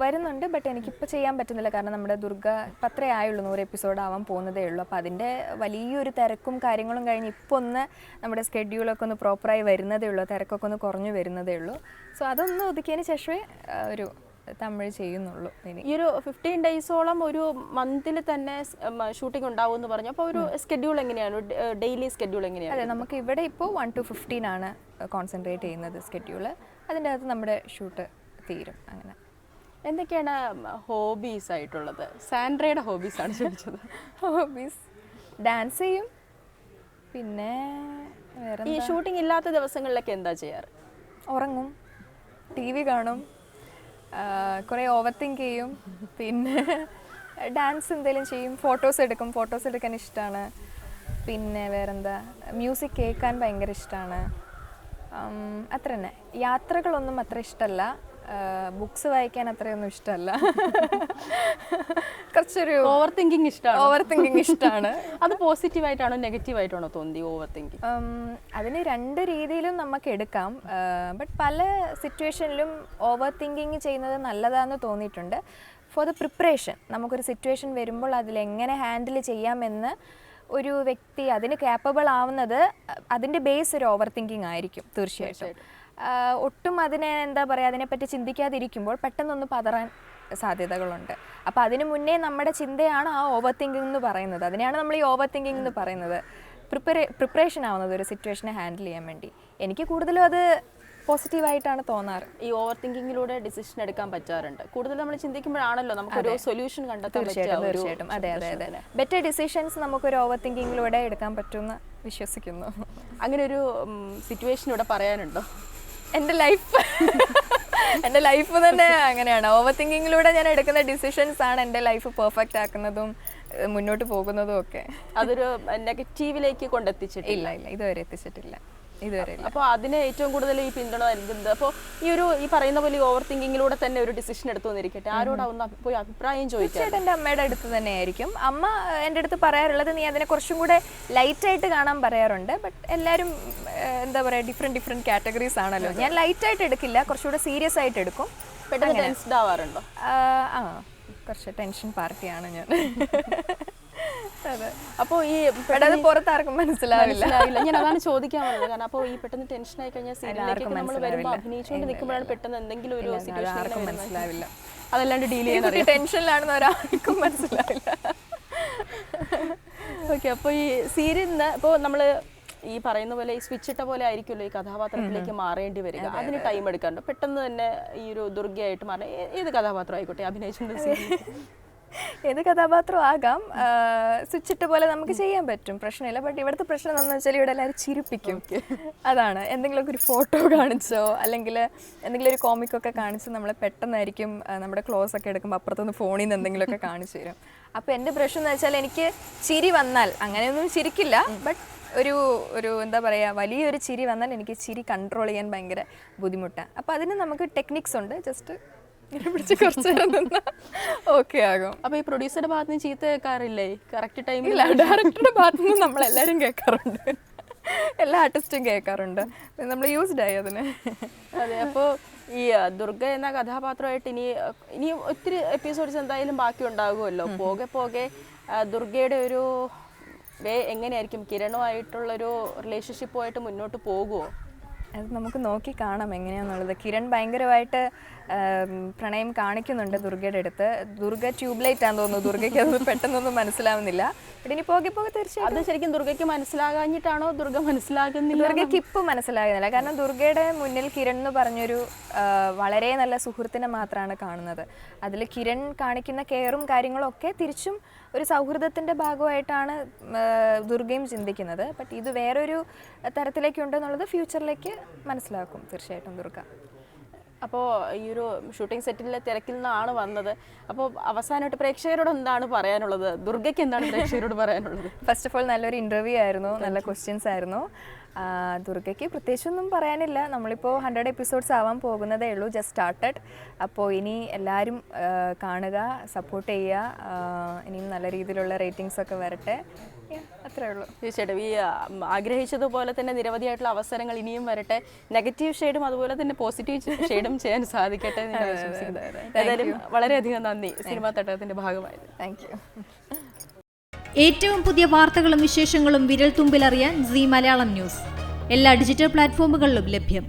വരുന്നുണ്ട്. ബട്ട് എനിക്കിപ്പോൾ ചെയ്യാൻ പറ്റുന്നില്ല. കാരണം നമ്മുടെ ദുർഗ പത്രേ ആയുള്ളൂ, 100 എപ്പിസോഡ് ആവാൻ പോകുന്നതേ ഉള്ളൂ. അപ്പോൾ അതിൻ്റെ വലിയൊരു തിരക്കും കാര്യങ്ങളും കഴിഞ്ഞ് ഇപ്പോൾ ഒന്ന് നമ്മുടെ സ്കെഡ്യൂളൊക്കെ ഒന്ന് പ്രോപ്പറായി വരുന്നതേ ഉള്ളൂ, തിരക്കൊക്കെ ഒന്ന് കുറഞ്ഞു വരുന്നതേ ഉള്ളൂ. സോ അതൊന്ന് ഒതുക്കിയതിന് ശേഷമേ ഒരു തമിഴ് ചെയ്യുന്നുള്ളൂ. ഈ ഒരു 15 ഡേയ്സോളം ഒരു മന്തിൽ തന്നെ ഷൂട്ടിംഗ് ഉണ്ടാവും എന്ന് പറഞ്ഞു. അപ്പോൾ ഒരു സ്കെഡ്യൂൾ എങ്ങനെയാണ്, ഡെയിലി സ്കെഡ്യൂൾ എങ്ങനെയാണ്? അതെ, നമുക്ക് ഇവിടെ ഇപ്പോൾ 1 to 15 ആണ് കോൺസെൻട്രേറ്റ് ചെയ്യുന്നത് സ്കെഡ്യൂള്. അതിൻ്റെ അകത്ത് നമ്മുടെ ഷൂട്ട് തീരും. അങ്ങനെ എന്തൊക്കെയാണ് ഹോബീസ് ആയിട്ടുള്ളത്? സാൻഡ്രയുടെ ഹോബീസാണ് ചോദിച്ചത്. ഹോബീസ് ഡാൻസ് ചെയ്യും. പിന്നെ വേറെ ഈ ഷൂട്ടിംഗ് ഇല്ലാത്ത ദിവസങ്ങളിലൊക്കെ എന്താ ചെയ്യാറ്? ഉറങ്ങും, TV കാണും, കുറേ ഓവർ തിങ്ക് ചെയ്യും, പിന്നെ ഡാൻസ് എന്തെങ്കിലും ചെയ്യും, ഫോട്ടോസ് എടുക്കാൻ ഇഷ്ടമാണ്. പിന്നെ വേറെന്താ, മ്യൂസിക് കേൾക്കാൻ ഭയങ്കര ഇഷ്ടമാണ്. അത്ര തന്നെ. യാത്രകളൊന്നും അത്ര ഇഷ്ടമല്ല. ബുക്സ് വായിക്കാൻ അത്രയൊന്നും ഇഷ്ടമല്ല. കുറച്ചൊരു ഓവർ തിങ്കിങ് ഇഷ്ടമാണ്. അത് പോസിറ്റീവായിട്ടാണോ നെഗറ്റീവായിട്ടാണോ തോന്നി ഓവർ തിങ്കിങ്? അതിന് 2 രീതിയിലും നമുക്ക് എടുക്കാം. ബട്ട് പല സിറ്റുവേഷനിലും ഓവർ തിങ്കിങ് ചെയ്യുന്നത് നല്ലതാണെന്ന് തോന്നിയിട്ടുണ്ട്. ഫോർ ദ പ്രിപ്പറേഷൻ, നമുക്കൊരു സിറ്റുവേഷൻ വരുമ്പോൾ അതിലെങ്ങനെ ഹാൻഡിൽ ചെയ്യാമെന്ന് ഒരു വ്യക്തി അതിന് ക്യാപ്പബിൾ ആവുന്നത് അതിൻ്റെ ബേസ് ഒരു ഓവർ തിങ്കിങ് ആയിരിക്കും തീർച്ചയായിട്ടും. ഒട്ടും അതിനെ എന്താ പറയുക, അതിനെപ്പറ്റി ചിന്തിക്കാതിരിക്കുമ്പോൾ പെട്ടെന്നൊന്ന് പതറാൻ സാധ്യതകളുണ്ട്. അപ്പോൾ അതിന് മുന്നേ നമ്മുടെ ചിന്തയാണ് ആ ഓവർ തിങ്കിങ് എന്ന് പറയുന്നത്. അതിനെയാണ് നമ്മൾ ഈ ഓവർ തിങ്കിങ് എന്ന് പറയുന്നത്. പ്രിപ്പറേഷൻ ആവുന്നത് ഒരു സിറ്റുവേഷനെ ഹാൻഡിൽ ചെയ്യാൻ വേണ്ടി. എനിക്ക് കൂടുതലും അത് പോസിറ്റീവായിട്ടാണ് തോന്നാറ്. ഈ ഓവർ തിങ്കിങ്ങിലൂടെ ഡിസിഷൻ എടുക്കാൻ പറ്റാറുണ്ട്. കൂടുതൽ നമ്മൾ ചിന്തിക്കുമ്പോഴാണല്ലോ നമുക്കൊരു സൊല്യൂഷൻ കണ്ടെത്താൻ പറ്റുക. തീർച്ചയായിട്ടും, അതെ. ബെറ്റർ ഡിസിഷൻസ് നമുക്കൊരു ഓവർ തിങ്കിങ്ങിലൂടെ എടുക്കാൻ പറ്റുമെന്ന് വിശ്വസിക്കുന്നു. അങ്ങനെ ഒരു സിറ്റുവേഷൻ ഇവിടെ പറയാനുണ്ടോ? എൻ്റെ ലൈഫ് തന്നെ അങ്ങനെയാണ്. ഓവർ തിങ്കിങ്ങിലൂടെ ഞാൻ എടുക്കുന്ന ഡിസിഷൻസ് ആണ് എൻ്റെ ലൈഫ് പെർഫെക്റ്റ് ആക്കുന്നതും മുന്നോട്ട് പോകുന്നതും ഒക്കെ. അതൊരു നെഗറ്റീവിലേക്ക് കൊണ്ടെത്തിച്ചിട്ടില്ല? ഇല്ല, ഇതുവരെ എത്തിച്ചിട്ടില്ല. ഇതുവരെ. അപ്പോൾ അതിന് ഏറ്റവും കൂടുതൽ ഈ പിന്തുണ നൽകുന്നത്. അപ്പോൾ ഈ പറയുന്ന പോലെ ഓവർ തിങ്കിങ്ങിലൂടെ തന്നെ ഒരു ഡിസിഷൻ എടുത്തു വന്നിരിക്കട്ടെ, ആരോടാവുന്ന പോയി അഭിപ്രായം ചോദിച്ചാൽ എൻ്റെ അമ്മയുടെ അടുത്ത് തന്നെയായിരിക്കും. അമ്മ എൻ്റെ അടുത്ത് പറയാറുള്ളത് നീ അതിനെ കുറച്ചും കൂടെ ലൈറ്റായിട്ട് കാണാൻ പറയാറുണ്ട്. ബട്ട് എല്ലാവരും എന്താ പറയുക, ഡിഫറെൻറ്റ് കാറ്റഗറീസ് ആണല്ലോ. ഞാൻ ലൈറ്റായിട്ട് എടുക്കില്ല, കുറച്ചുകൂടെ സീരിയസ് ആയിട്ട് എടുക്കും. പെട്ടെന്ന് ടെൻസ്ഡ് ആവാറുണ്ടോ? കുറച്ച് ടെൻഷൻ പാർട്ടിയാണ് ഞാൻ. അതെ. അപ്പോൾ ഈ പെട്ടെന്ന് പുറത്താർക്കും മനസ്സിലാവില്ല. ഞാൻ അതാണ് ചോദിക്കാൻ വന്നത്. കാരണം അപ്പോൾ ഈ പെട്ടെന്ന് ടെൻഷൻ ആയി കഴിഞ്ഞാൽ സീരിയലിലേക്ക് നമ്മൾ വരുമ്പോൾ അഭിനയിച്ചുകൊണ്ട് നിൽക്കുമ്പോഴാണ് പെട്ടെന്ന് എന്തെങ്കിലും ഒരു സിറ്റുവേഷൻ മനസ്സിലാവില്ല. അതല്ലാണ്ട് ഡീൽ ചെയ്യാൻ ടെൻഷനിലാണെന്ന് ഒരാൾക്കും മനസ്സിലാവില്ല. ഓക്കെ. അപ്പോൾ ഈ സീരിയലിന് ഇപ്പോൾ നമ്മൾ ഈ പറയുന്ന പോലെ ഈ സ്വിച്ച് ഇട്ട പോലെ ആയിരിക്കുമല്ലോ ഈ കഥാപാത്രത്തിലേക്ക് മാറേണ്ടി വരിക. അതിന് ടൈം എടുക്കാറുണ്ട്. പെട്ടെന്ന് തന്നെ ഈ ഒരു ദുർഗയായിട്ട് മാറണം. ഏത് കഥാപാത്രം ആയിക്കോട്ടെ അഭിനയിച്ചിട്ടുണ്ട്. ഏത് കഥാപാത്രം ആകാം, സ്വിച്ചിട്ട പോലെ നമുക്ക് ചെയ്യാൻ പറ്റും, പ്രശ്നമില്ല. ബട്ട് ഇവിടുത്തെ പ്രശ്നം എന്താണെന്ന് വെച്ചാൽ ഇവിടെ എല്ലാവരും ചിരിപ്പിക്കും. അതാണ്, എന്തെങ്കിലുമൊക്കെ ഒരു ഫോട്ടോ കാണിച്ചോ അല്ലെങ്കിൽ എന്തെങ്കിലും ഒരു കോമിക്കൊക്കെ കാണിച്ച് നമ്മളെ പെട്ടെന്നായിരിക്കും നമ്മുടെ ക്ലോസ് ഒക്കെ എടുക്കുമ്പോൾ അപ്പുറത്തുനിന്ന് ഫോണിൽ നിന്ന് എന്തെങ്കിലുമൊക്കെ കാണിച്ചു തരും. അപ്പോൾ എൻ്റെ പ്രശ്നം എന്ന് വെച്ചാൽ എനിക്ക് ചിരി വന്നാൽ, അങ്ങനെയൊന്നും ചിരിക്കില്ല, ബട്ട് ഒരു എന്താ പറയുക, വലിയൊരു ചിരി വന്നാൽ എനിക്ക് ചിരി കൺട്രോൾ ചെയ്യാൻ ഭയങ്കര ബുദ്ധിമുട്ടാണ്. അപ്പോൾ അതിന് നമുക്ക് ടെക്നിക്സ് ഉണ്ട്. ജസ്റ്റ് പിടിച്ച് കുറച്ച് ഓക്കെ ആകും. അപ്പോൾ ഈ പ്രൊഡ്യൂസറുടെ ഭാഗത്ത് നിന്ന് ചീത്ത കേൾക്കാറില്ലേ കറക്റ്റ് ടൈമിൽ? ഡയറക്ടറുടെ ഭാഗത്ത് നിന്ന് നമ്മളെല്ലാവരും കേൾക്കാറുണ്ട്, എല്ലാ ആർട്ടിസ്റ്റും കേൾക്കാറുണ്ട്. നമ്മൾ യൂസ്ഡ് ആയി അതിന്. അതെ. അപ്പോൾ ഈ ദുർഗ എന്ന കഥാപാത്രമായിട്ട് ഇനി ഒത്തിരി എപ്പിസോഡ്സ് എന്തായാലും ബാക്കി ഉണ്ടാകുമല്ലോ. പോകെ പോകെ ദുർഗയുടെ ഒരു എങ്ങനെയായിരിക്കും? കിരണുമായിട്ടുള്ളൊരു റിലേഷൻഷിപ്പുമായിട്ട് മുന്നോട്ട് പോകുമോ? അത് നമുക്ക് നോക്കി കാണാം എങ്ങനെയാണെന്നുള്ളത്. കിരൺ ഭയങ്കരമായിട്ട് പ്രണയം കാണിക്കുന്നുണ്ട് ദുർഗയുടെ അടുത്ത്. ദുർഗ ട്യൂബ്ലൈറ്റ് ആണെന്ന് തോന്നുന്നു, ദുർഗയ്ക്ക് അത് പെട്ടെന്നൊന്നും മനസ്സിലാവുന്നില്ല. ബട്ട് ഇനി പോകെ പോകെ തീർച്ചയായിട്ടും അത് ശരിക്കും ദുർഗയ്ക്ക് മനസ്സിലാകാഞ്ഞിട്ടാണോ ദുർഗ മനസ്സിലാകുന്നില്ല? ദുർഗയ്ക്ക് ഇപ്പം മനസ്സിലാകുന്നില്ല. കാരണം ദുർഗയുടെ മുന്നിൽ കിരൺ എന്ന് പറഞ്ഞൊരു വളരെ നല്ല സുഹൃത്തിനെ മാത്രമാണ് കാണുന്നത്. അതിൽ കിരൺ കാണിക്കുന്ന കെയറും കാര്യങ്ങളും ഒക്കെ തിരിച്ചും ഒരു സൗഹൃദത്തിൻ്റെ ഭാഗമായിട്ടാണ് ദുർഗയും ചിന്തിക്കുന്നത്. ബട്ട് ഇത് വേറൊരു തരത്തിലേക്കുണ്ടെന്നുള്ളത് ഫ്യൂച്ചറിലേക്ക് മനസ്സിലാക്കും തീർച്ചയായിട്ടും ദുർഗ. അപ്പോൾ ഈ ഒരു ഷൂട്ടിംഗ് സെറ്റിലെ തിരക്കിൽ നിന്നാണ് വന്നത്. അപ്പോൾ അവസാനമായിട്ട് പ്രേക്ഷകരോട് എന്താണ് പറയാനുള്ളത്? ദുർഗയ്ക്ക് എന്താണ് പ്രേക്ഷകരോട് പറയാനുള്ളത്? ഫസ്റ്റ് ഓഫ് ഓൾ നല്ലൊരു ഇൻ്റർവ്യൂ ആയിരുന്നു, നല്ല ക്വസ്റ്റ്യൻസ് ആയിരുന്നു. ദുർഗയ്ക്ക് പ്രത്യേകിച്ചൊന്നും പറയാനില്ല. നമ്മളിപ്പോൾ 100 എപ്പിസോഡ്സ് ആവാൻ പോകുന്നതേ ഉള്ളൂ, ജസ്റ്റ് സ്റ്റാർട്ടഡ്. അപ്പോൾ ഇനി എല്ലാവരും കാണുക, സപ്പോർട്ട് ചെയ്യുക. ഇനിയും നല്ല രീതിയിലുള്ള റേറ്റിംഗ്സ് ഒക്കെ വരട്ടെ, അത്രേ ഉള്ളൂ. തീർച്ചയായിട്ടും ഈ ആഗ്രഹിച്ചതുപോലെ തന്നെ നിരവധിയായിട്ടുള്ള അവസരങ്ങൾ ഇനിയും വരട്ടെ. നെഗറ്റീവ് ഷെയ്ഡും അതുപോലെ തന്നെ പോസിറ്റീവ് ഷെയ്ഡും ചെയ്യാൻ സാധിക്കട്ടെ. ഏതായാലും വളരെയധികം നന്ദി സിനിമാ തട്ടകത്തിന്റെ ഭാഗമായത്. Thank you. ഏറ്റവും പുതിയ വാർത്തകളും വിശേഷങ്ങളും വിരൽ തുമ്പിലറിയാൻ സീ മലയാളം ന്യൂസ് എല്ലാ ഡിജിറ്റൽ പ്ലാറ്റ്ഫോമുകളിലും ലഭ്യം.